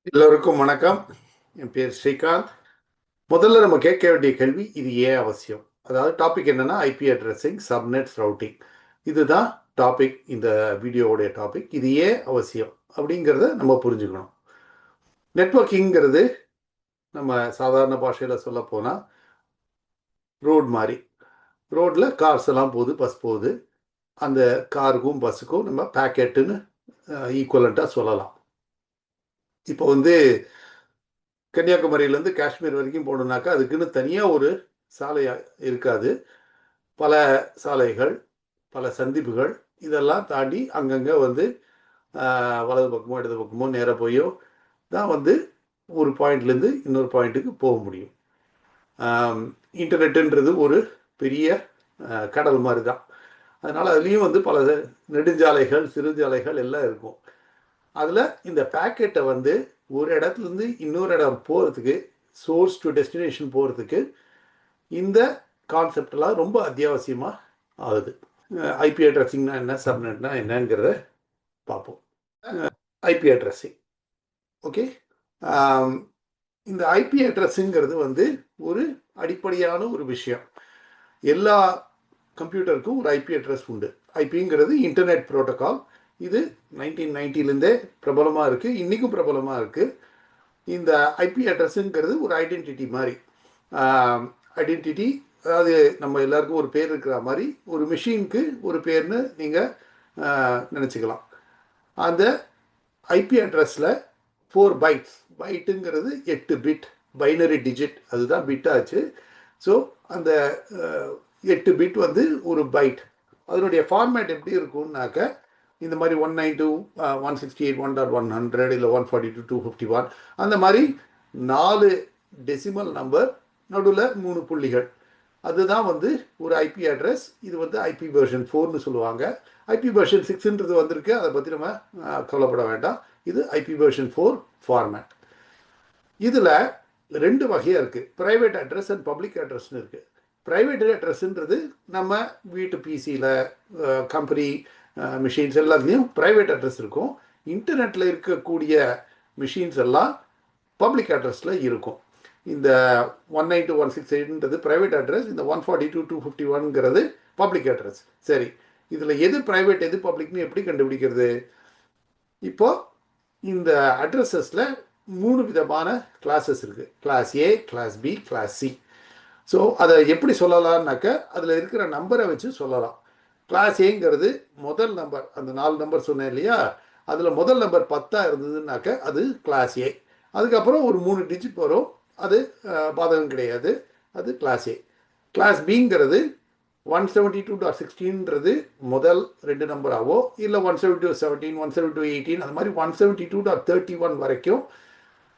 எல்லோருக்கும் வணக்கம். என் பேர் ஸ்ரீகாந்த். முதல்ல நம்ம கேட்க வேண்டிய கேள்வி, இது ஏன் அவசியம்? அதாவது டாபிக் என்னன்னா ஐபி அட்ரஸிங், சப்நெட்ஸ், ரவுட்டிங். இதுதான் டாபிக், இந்த வீடியோவுடைய டாபிக். இது ஏன் அவசியம் அப்படிங்கிறத நம்ம புரிஞ்சுக்கணும். நெட்வொர்க்கிங்கிறது நம்ம சாதாரண பாஷையில் சொல்ல போனால் ரோட் மாதிரி. ரோட்டில் கார்ஸ் எல்லாம் போகுது, பஸ் போகுது. அந்த காருக்கும் பஸ்ஸுக்கும் நம்ம பேக்கெட்டுன்னு ஈக்குவலண்ட்டாக சொல்லலாம். இப்போ கன்னியாகுமரியிலேருந்து காஷ்மீர் வரைக்கும் போகணுன்னாக்கா அதுக்குன்னு தனியாக ஒரு சாலை இருக்காது. பல சாலைகள், பல சந்திப்புகள், இதெல்லாம் தாண்டி அங்கங்கே வலது பக்கமோ இடது பக்கமோ நேராக போயோ தான் ஒரு பாயிண்ட்லேருந்து இன்னொரு பாயிண்ட்டுக்கு போக முடியும். இன்டர்நெட்டுன்றது ஒரு பெரிய கடல் மாதிரி தான். அதனால் அதுலேயும் பல நெடுஞ்சாலைகள், சிறுஞ்சாலைகள் எல்லாம் இருக்கும். அதில் இந்த பேக்கெட்டை ஒரு இடத்துலேருந்து இன்னொரு இடம் போகிறதுக்கு, சோர்ஸ் டு டெஸ்டினேஷன் போகிறதுக்கு இந்த கான்செப்டெல்லாம் ரொம்ப அத்தியாவசியமாக ஆகுது. ஐபி அட்ரஸிங்னா என்ன, சப்நெட்னா என்னங்கிறத பார்ப்போம். IP addressing, okay. இந்த ஐபி அட்ரஸுங்கிறது ஒரு அடிப்படையான ஒரு விஷயம். எல்லா கம்ப்யூட்டருக்கும் ஒரு ஐபி அட்ரஸ் உண்டு. ஐபிங்கிறது இன்டர்நெட் ப்ரோட்டோகால். இது 1990லேருந்தே பிரபலமாக இருக்குது, இன்றைக்கும் பிரபலமாக இருக்குது. இந்த ஐபி அட்ரஸுங்கிறது ஒரு ஐடென்டிட்டி மாதிரி. ஐடென்டிட்டி, அதாவது நம்ம எல்லாருக்கும் ஒரு பேர் இருக்கிற மாதிரி ஒரு மிஷினுக்கு ஒரு பேர்னு நீங்கள் நினச்சிக்கலாம். அந்த ஐபி அட்ரஸில் 4 பைட்ஸ், பைட்டுங்கிறது 8 பிட், பைனரி டிஜிட், அதுதான் பிட் ஆச்சு. ஸோ அந்த 8 பிட் ஒரு பைட். அதனுடைய ஃபார்மேட் எப்படி இருக்கும்னாக்க இந்த மாதிரி 192.168.1.100 இல்லை 142.251 அந்த மாதிரி 4 டெசிமல் நம்பர், நடுவில் 3 புள்ளிகள். அதுதான் ஒரு ஐபி அட்ரஸ். இது ஐபி வெர்ஷன் 4னு சொல்லுவாங்க. ஐபி வெர்ஷன் 6ன்றது வந்திருக்கு, அதை பற்றி நம்ம கவலைப்பட வேண்டாம். இது ஐபி வெர்ஷன் 4 ஃபார்மேட். இதில் 2 வகையாக இருக்குது, ப்ரைவேட் அட்ரஸ் அண்ட் பப்ளிக் அட்ரஸ்னு இருக்குது. ப்ரைவேட் அட்ரஸ்ன்றது நம்ம வீட்டு பிசியில், கம்பெனி மிஷின்ஸ் எல்லாத்துலேயும் ப்ரைவேட் அட்ரஸ் இருக்கும். இன்டர்நெட்டில் இருக்கக்கூடிய மிஷின்ஸ் எல்லாம் பப்ளிக் அட்ரஸில் இருக்கும். இந்த 192.168ன்றது ப்ரைவேட் அட்ரஸ், இந்த 142.251ங்கிறது பப்ளிக் அட்ரஸ். சரி, இதில் எது ப்ரைவேட் எது பப்ளிக்னு எப்படி கண்டுபிடிக்கிறது? இப்போ இந்த அட்ரஸஸில் 3 விதமான கிளாஸஸ் இருக்குது. Class A, class B, class C. So அதை எப்படி சொல்லலாம்னாக்க அதில் இருக்கிற நம்பரை வச்சு சொல்லலாம். கிளாஸ் ஏங்கிறது முதல் நம்பர், அந்த 4 நம்பர் சொன்னேன் இல்லையா, அதில் முதல் நம்பர் 10 இருந்ததுன்னாக்க அது கிளாஸ் ஏ. அதுக்கப்புறம் ஒரு 3 டிஜிட் வரும், அது பாதகம் கிடையாது, அது கிளாஸ் ஏ. கிளாஸ் பிங்கிறது 172.16ன்றது முதல் 2 நம்பராகவோ, இல்லை 172.17, 172.18, அது மாதிரி 172.31 வரைக்கும்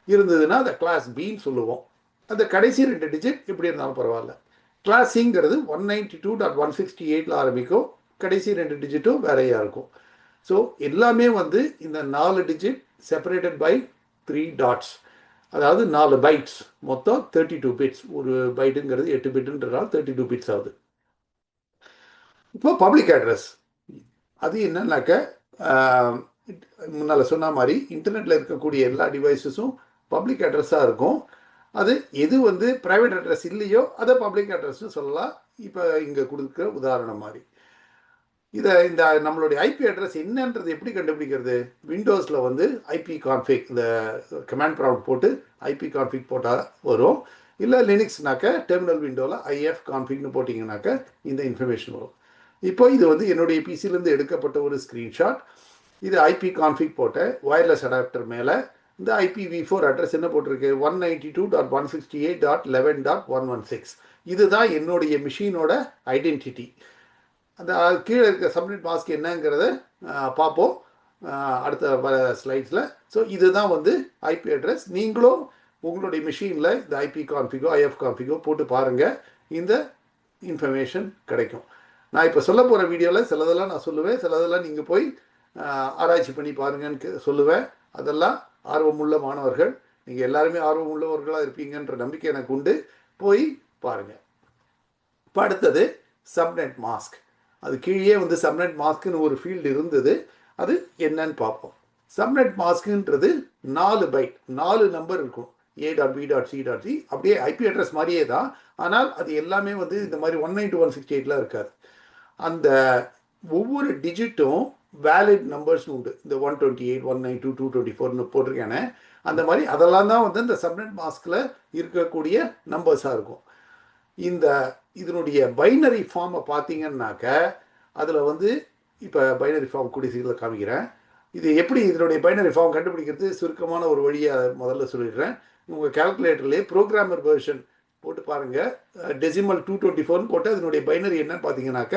இருந்ததுன்னா அதை கிளாஸ் பின்னு சொல்லுவோம். அந்த கடைசி 2 டிஜிட் எப்படி இருந்தாலும் பரவாயில்ல. கிளாஸ் சிங்கிறது 192.168 ஆரம்பிக்கும், கடைசி 2 டிஜிட்டும் வேறையாக இருக்கும். ஸோ எல்லாமே இந்த 4 டிஜிட் செப்பரேட்டட் பை 3 டாட்ஸ், அதாவது 4 பைட்ஸ், மொத்தம் 32 பிட்ஸ். ஒரு பைட்டுங்கிறது 8 பிட்டுன்றதால் 32 பிட்ஸ் ஆகுது. இப்போ பப்ளிக் அட்ரஸ் அது என்னன்னாக்க, முன்னால் சொன்ன மாதிரி இன்டர்நெட்டில் இருக்கக்கூடிய எல்லா டிவைஸஸும் பப்ளிக் அட்ரஸாக இருக்கும். அது எது ப்ரைவேட் அட்ரஸ் இல்லையோ அதை பப்ளிக் அட்ரஸ்னு சொல்லலாம். இப்போ இங்கே கொடுக்குற உதாரணம் மாதிரி இந்த நம்மளுடைய ஐபி அட்ரஸ் என்னன்றது எப்படி கண்டுபிடிக்கிறது? விண்டோஸில் ஐபி கான்ஃபிக், இந்த கமாண்ட் ப்ராம்ப்ட் போட்டு ஐபி கான்ஃபிக் போட்டால் வரும். இல்லை லினக்ஸ்னாக்க டெர்மினல் விண்டோவில் ஐஎஃப் கான்ஃபிக்னு போட்டிங்கனாக்க இந்த இன்ஃபர்மேஷன் வரும். இப்போ இது என்னுடைய பிசிலேருந்து எடுக்கப்பட்ட ஒரு ஸ்க்ரீன்ஷாட். இது ஐபி கான்ஃபிக் போட்ட வயர்லெஸ் அடாப்டர் மேலே இந்த IPv4 அட்ரஸ் என்ன போட்டிருக்கு? 192.168.11.116. இதுதான் என்னுடைய மிஷினோட ஐடென்டிட்டி. அந்த கீழே இருக்க சப்நெட் மாஸ்க் என்னங்கிறத பார்ப்போம் அடுத்த வர ஸ்லைட்ஸில். ஸோ இதுதான் ஐபி அட்ரஸ். நீங்களும் உங்களுடைய மிஷினில் இந்த ஐபி கான்ஃபிகோ ஐஎஃப் கான்ஃபிகோ போட்டு பாருங்கள், இந்த இன்ஃபர்மேஷன் கிடைக்கும். நான் இப்போ சொல்ல போகிற வீடியோவில் சிலதெல்லாம் நான் சொல்லுவேன், சிலதெல்லாம் நீங்கள் போய் ஆராய்ச்சி பண்ணி பாருங்கன்னு சொல்லுவேன். அதெல்லாம் ஆர்வமுள்ள மாணவர்கள், நீங்கள் எல்லாருமே ஆர்வம் உள்ளவர்களாக இருப்பீங்கன்ற நம்பிக்கை எனக்கு உண்டு. போய் பாருங்கள். இப்போ அடுத்தது சப்நெட் மாஸ்க். அது கீழே சப்நெட் மாஸ்க்குன்னு ஒரு ஃபீல்டு இருந்தது, அது என்னன்னு பார்ப்போம். சப்நெட் மாஸ்க்குன்றது 4 பைட் 4 நம்பர் இருக்கும். A.B.C.C அப்படியே ஐபி அட்ரஸ் மாதிரியே தான். ஆனால் அது எல்லாமே வந்து இந்த மாதிரி 192.168 இருக்காது. அந்த ஒவ்வொரு டிஜிட்டும் வேலிட் நம்பர்ஸ் உண்டு. இந்த 128 192 224 போட்டிருக்கேனே, அந்த மாதிரி அதெல்லாம் தான் வந்து இந்த சப்நெட் மாஸ்கில் இருக்கக்கூடிய நம்பர்ஸாக இருக்கும். இதனுடைய பைனரி ஃபார்மை பார்த்தீங்கன்னாக்க அதில் வந்து இப்போ பைனரி ஃபார்ம் கூடிய சீக்கிரம் காமிக்கிறேன். இது எப்படி இதனுடைய பைனரி ஃபார்ம் கண்டுபிடிக்கிறது சுருக்கமான ஒரு வழியை முதல்ல சொல்லிடுறேன். உங்கள் கேல்குலேட்டர்லேயே ப்ரோக்ராமர் வெர்ஷன் போட்டு பாருங்கள். டெசிமல் 224 போட்டு அதனுடைய பைனரி என்னன்னு பார்த்தீங்கன்னாக்க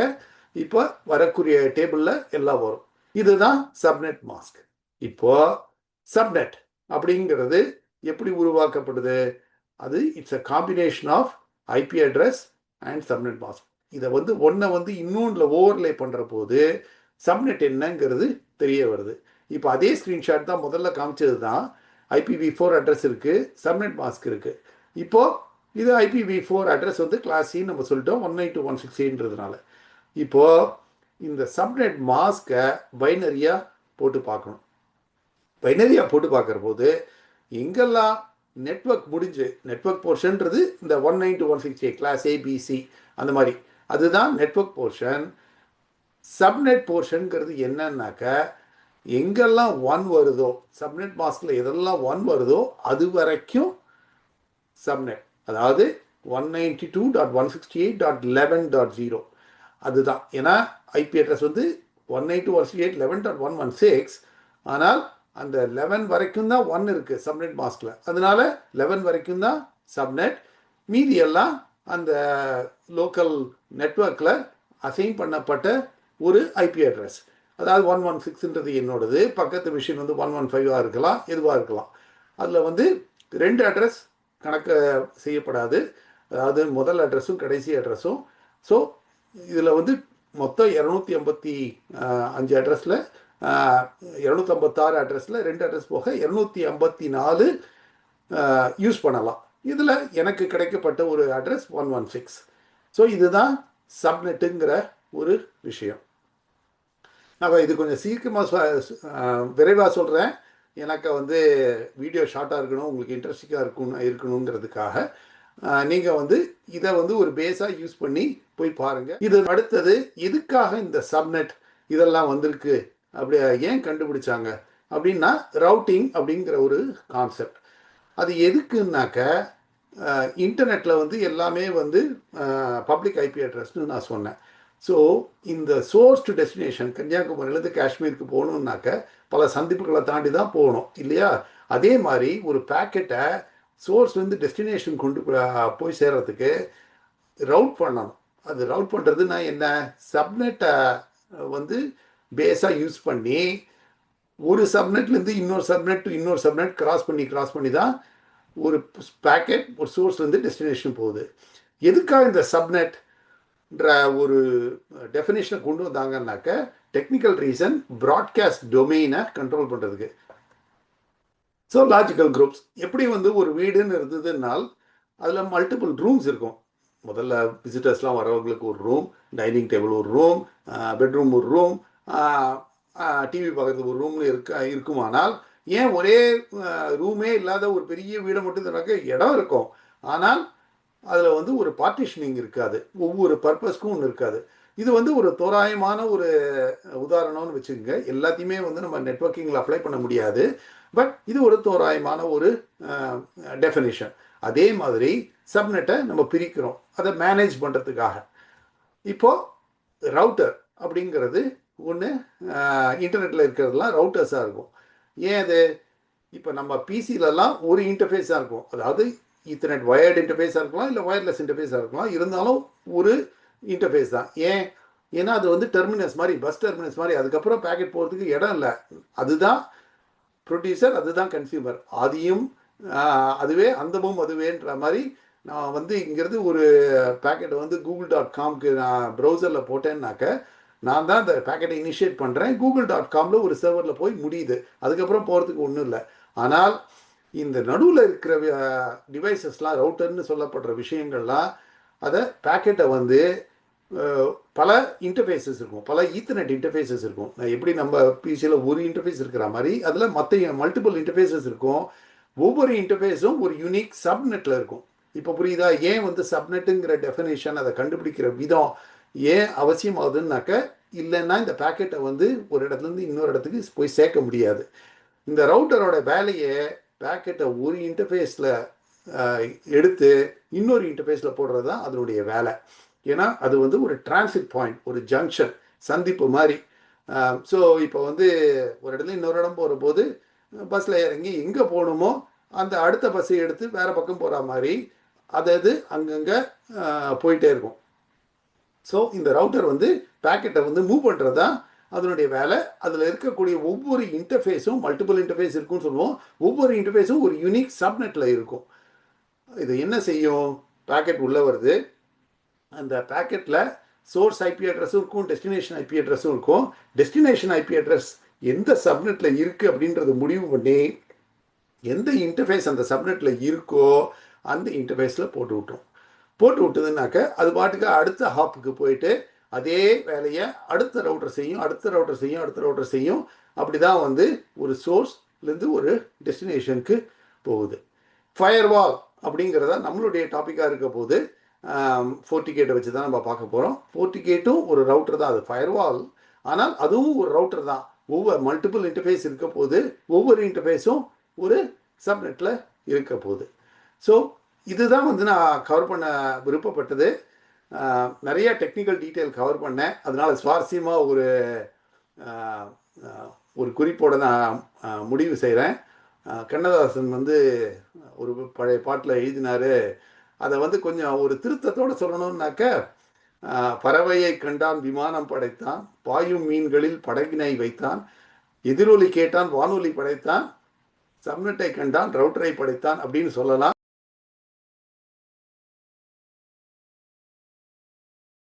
இப்போ வரக்கூடிய டேபிளில் எல்லாம் வரும். இதுதான் சப்நெட் மாஸ்க். இப்போ சப்நெட் அப்படிங்கிறது எப்படி உருவாக்கப்படுது? அது it's a combination of IP address and subnet mask. இதை வந்து ஒன்றை வந்து இன்னொன்றில் ஓவர்லே பண்ணுற போது சப்நெட் என்னங்கிறது தெரிய வருது. இப்போ அதே ஸ்க்ரீன்ஷாட் தான் முதல்ல காமிச்சது தான். IPv4 அட்ரஸ் இருக்குது, சப்நெட் மாஸ்க் இருக்குது. இப்போது இது IPv4 அட்ரஸ் வந்து கிளாஸ் சி நம்ம சொல்லிட்டோம் 192.168ன்றதுனால. இப்போது இந்த சப்நெட் மாஸ்கை பைனரியாக போட்டு பார்க்கணும். பைனரியாக போட்டு பார்க்குற போது எங்கெல்லாம் நெட்வொர்க் முடிஞ்சு, நெட்வொர்க் போர்ஷன்றது இந்த 192.168 கிளாஸ் ABC அந்த மாதிரி, அதுதான் நெட்வொர்க் போர்ஷன். சப்நெட் போர்ஷனுங்கிறது என்னன்னாக்க எங்கெல்லாம் 1 வருதோ, சப்நெட் மாஸ்கில் எதெல்லாம் 1 வருதோ அது வரைக்கும் சப்நெட், அதாவது 192.168.11.0 அதுதான். ஏன்னா ஐபி அட்ரஸ் வந்து 192.168.11.116, ஆனால் அந்த 11 வரைக்கும் தான் 1 இருக்குது சப்நெட் மாஸ்கில். அதனால 11 வரைக்கும் தான் சப்நெட். மீதி எல்லாம் அந்த லோக்கல் நெட்வொர்க்கில் அசைன் பண்ணப்பட்ட ஒரு ஐபி அட்ரஸ். அதாவது 116ன்றது என்னோடது, பக்கத்து மிஷின் வந்து 115 இருக்கலாம், எதுவாக இருக்கலாம். அதில் வந்து 2 அட்ரஸ் கணக்கு செய்யப்படாது, அதாவது முதல் அட்ரஸும் கடைசி அட்ரஸும். ஸோ இதில் வந்து மொத்தம் 255 அட்ரஸில் 256 அட்ரஸில் 2 அட்ரஸ் போக 254 யூஸ் பண்ணலாம். இதில் எனக்கு கிடைக்கப்பட்ட ஒரு அட்ரஸ் 116. ஸோ இதுதான் சப்நெட்டுங்கிற ஒரு விஷயம். நான் இது கொஞ்சம் சீக்கிரமாக விரைவாக சொல்கிறேன். எனக்கு வந்து வீடியோ ஷார்ட்டாக இருக்கணும், உங்களுக்கு இன்ட்ரெஸ்டிங்காக இருக்கணுங்கிறதுக்காக நீங்கள் வந்து இதை வந்து ஒரு பேஸாக யூஸ் பண்ணி போய் பாருங்கள். இது அடுத்தது எதுக்காக இந்த சப்நெட் இதெல்லாம் வந்திருக்கு, அப்படி ஏன் கண்டுபிடிச்சாங்க அப்படின்னா, ரவுட்டிங் அப்படிங்கிற ஒரு கான்செப்ட். அது எதுக்குன்னாக்க இன்டர்நெட்டில் வந்து எல்லாமே வந்து பப்ளிக் ஐபி அட்ரஸ்னு நான் சொன்னேன். ஸோ இந்த சோர்ஸ் டு டெஸ்டினேஷன், கன்னியாகுமரியிலேருந்து காஷ்மீருக்கு போகணுன்னாக்க பல சந்திப்புகளை தாண்டி தான் போகணும் இல்லையா? அதே மாதிரி ஒரு பேக்கெட்டை சோர்ஸ் வந்து டெஸ்டினேஷன் கொண்டு போய் சேர்கிறதுக்கு ரவுட் பண்ணணும். அது ரவுட் பண்ணுறதுன்னா என்ன? சப்நெட்டை வந்து பேஸாக யூஸ் பண்ணி ஒரு சப்நெட்லேருந்து இன்னொரு சப்நெட் கிராஸ் பண்ணி தான் ஒரு பேக்கெட் ஒரு சோர்ஸ்லேருந்து டெஸ்டினேஷன் போகுது. எதுக்காக இந்த சப்நெட்ன்ற ஒரு டெஃபினேஷனை கொண்டு வந்தாங்கன்னாக்க, டெக்னிக்கல் ரீசன், ப்ராட்காஸ்ட் டொமெயினை கண்ட்ரோல் பண்ணுறதுக்கு. ஸோ லாஜிக்கல் குரூப்ஸ் எப்படி வந்து ஒரு வீடுன்னு இருந்ததுனால் அதில் மல்டிபிள் ரூம்ஸ் இருக்கும். முதல்ல விசிட்டர்ஸ்லாம் வரவங்களுக்கு ஒரு ரூம், டைனிங் டேபிள் ஒரு ரூம், பெட்ரூம் ஒரு ரூம், டிவி பார்க்குறதுக்கு ஒரு ரூம்னு இருக்குமானால், ஏன் ஒரே ரூமே இல்லாத ஒரு பெரிய வீடை மட்டும் தனக்கு இடம் இருக்கும், ஆனால் அதில் வந்து ஒரு பார்ட்டிஷனிங் இருக்காது, ஒவ்வொரு பர்பஸ்க்கும் ஒன்று இருக்காது. இது வந்து ஒரு தோராயமான ஒரு உதாரணம்னு வச்சுக்கோங்க. எல்லாத்தையுமே வந்து நம்ம நெட்வொர்க்கிங்கில் அப்ளை பண்ண முடியாது, பட் இது ஒரு தோராயமான ஒரு டெஃபினிஷன். அதே மாதிரி சப்நெட்டை நம்ம பிரிக்கிறோம் அதை மேனேஜ் பண்ணுறதுக்காக. இப்போது ரவுட்டர் அப்படிங்கிறது ஒன்று இன்டர்நெட்டில் இருக்கிறதுலாம் ரவுட்டர்ஸாக இருக்கும். ஏன் அது? இப்போ நம்ம பிசிலெலாம் ஒரு இன்டர்ஃபேஸாக இருக்கும், அதாவது ஈத்தர்நெட் வயர்டு இன்டர்ஃபேஸாக இருக்கலாம், இல்லை வயர்லெஸ் இன்டர்ஃபேஸாக இருக்கலாம், இருந்தாலும் ஒரு இன்டர்ஃபேஸ் தான். ஏன்னா அது வந்து டெர்மினஸ் மாதிரி, பஸ் டெர்மினஸ் மாதிரி, அதுக்கப்புறம் பேக்கெட் போகிறதுக்கு இடம் இல்லை. அதுதான் ப்ரொடியூசர், அதுதான் கன்சியூமர். ஆதியும் அதுவே, அந்தமும் அதுவேன்ற மாதிரி. நான் வந்து இங்கிறது ஒரு பேக்கெட்டை வந்து google.comக்கு நான் ப்ரௌசரில் போட்டேன்னாக்க, நான் தான் அந்த பேக்கெட்டை இனிஷியேட் பண்ணுறேன். google.comல ஒரு சர்வரில் போய் முடியுது, அதுக்கப்புறம் போகிறதுக்கு ஒன்றும் இல்லை. ஆனால் இந்த நடுவில் இருக்கிற டிவைசஸ்லாம், ரவுட்டர்னு சொல்லப்படுற விஷயங்கள்லாம், அதை பேக்கெட்டை வந்து பல இன்டர்ஃபேஸஸ் இருக்கும், பல ஈத்தர்நெட் இன்டர்ஃபேஸஸ் இருக்கும். எப்படி நம்ம பிசியில் ஒரு இன்டர்ஃபேஸ் இருக்கிற மாதிரி அதில் மற்ற மல்டிபிள் இன்டர்ஃபேஸஸ் இருக்கும். ஒவ்வொரு இன்டர்ஃபேஸும் ஒரு யூனிக் சப்நெட்டில் இருக்கும். இப்போ புரியுதா ஏன் வந்து சப்நெட்டுங்கிற டெஃபினேஷன், அதை கண்டுபிடிக்கிற விதம் ஏன் அவசியமாகுதுன்னாக்க, இல்லைன்னா இந்த பேக்கெட்டை வந்து ஒரு இடத்துலேருந்து இன்னொரு இடத்துக்கு போய் சேர்க்க முடியாது. இந்த ரவுட்டரோட வேலையை பேக்கெட்டை ஒரு இன்டர்ஃபேஸில் எடுத்து இன்னொரு இன்டர்ஃபேஸில் போடுறது தான் அதனுடைய வேலை. ஏன்னா அது வந்து ஒரு டிரான்சிட் பாயிண்ட், ஒரு ஜங்ஷன், சந்திப்பு மாதிரி. ஸோ இப்போ வந்து ஒரு இடத்துல இன்னொரு இடம் போகிற போது பஸ்ஸில் இறங்கி எங்கே போகணுமோ அந்த அடுத்த பஸ்ஸை எடுத்து வேறு பக்கம் போகிற மாதிரி அது அங்கங்கே போயிட்டே இருக்கும். ஸோ இந்த ரவுட்டர் வந்து பேக்கெட்டை வந்து மூவ் பண்ணுறது தான் அதனுடைய வேலை. அதில் இருக்கக்கூடிய ஒவ்வொரு இன்டர்ஃபேஸும் மல்டிபிள் இன்டர்ஃபேஸ் இருக்குன்னு சொல்லுவோம். ஒவ்வொரு இன்டர்ஃபேஸும் ஒரு யூனிக் சப்நெட்டில் இருக்கும். இது என்ன செய்யும், பேக்கெட் உள்ளே வருது, அந்த பேக்கெட்டில் சோர்ஸ் ஐபி அட்ரஸும் இருக்கும், டெஸ்டினேஷன் ஐபி அட்ரஸும் இருக்கும். டெஸ்டினேஷன் ஐபி அட்ரஸ் எந்த சப்நெட்டில் இருக்குது அப்படின்றத முடிவு பண்ணி எந்த இன்டர்ஃபேஸ் அந்த சப்நெட்டில் இருக்கோ அந்த இன்டர்ஃபேஸில் போட்டு விட்டுரும். போட்டு விட்டுதுனாக்க அது பாட்டுக்கு அடுத்த ஹாப்புக்கு போயிட்டு அதே வேலையை அடுத்த ரவுட்டர் செய்யும், அடுத்த ரவுட்டர் செய்யும், அடுத்த ரவுட்டர் செய்யும். அப்படி தான் வந்து ஒரு சோர்ஸ்லேருந்து ஒரு டெஸ்டினேஷனுக்கு போகுது. ஃபயர்வால் அப்படிங்கிறத நம்மளுடைய டாப்பிக்காக இருக்க போது ஃபோர்டிகேட்டை வச்சு தான் நம்ம பார்க்க போகிறோம். ஃபோர்டிகேட்டும் ஒரு ரவுட்டர் தான், அது ஃபயர்வால், ஆனால் அதுவும் ஒரு ரவுட்டர் தான். ஒவ்வொரு மல்டிபிள் இன்டர்ஃபேஸ் இருக்க போது, ஒவ்வொரு இன்டர்ஃபேஸும் ஒரு சப்நெட்டில் இருக்க போகுது. ஸோ இதுதான் வந்து நான் கவர் பண்ண விருப்பப்பட்டது. நிறைய டெக்னிக்கல் டீட்டெயில் கவர் பண்ணேன். அதனால் சுவாரஸ்யமாக ஒரு குறிப்போடு நான் முடிவு செய்கிறேன். கண்ணதாசன் வந்து ஒரு பழைய பாட்டில் எழுதினார். அதை வந்து கொஞ்சம் ஒரு திருத்தத்தோடு சொல்லணும்னாக்க, பறவையை கண்டான் விமானம் படைத்தான், பாயும் மீன்களில் படகினை வைத்தான், எதிரொலி கேட்டான் வானொலி படைத்தான், சப்நெட்டை கண்டான் ரவுட்டரை படைத்தான் அப்படின்னு சொல்லலாம்.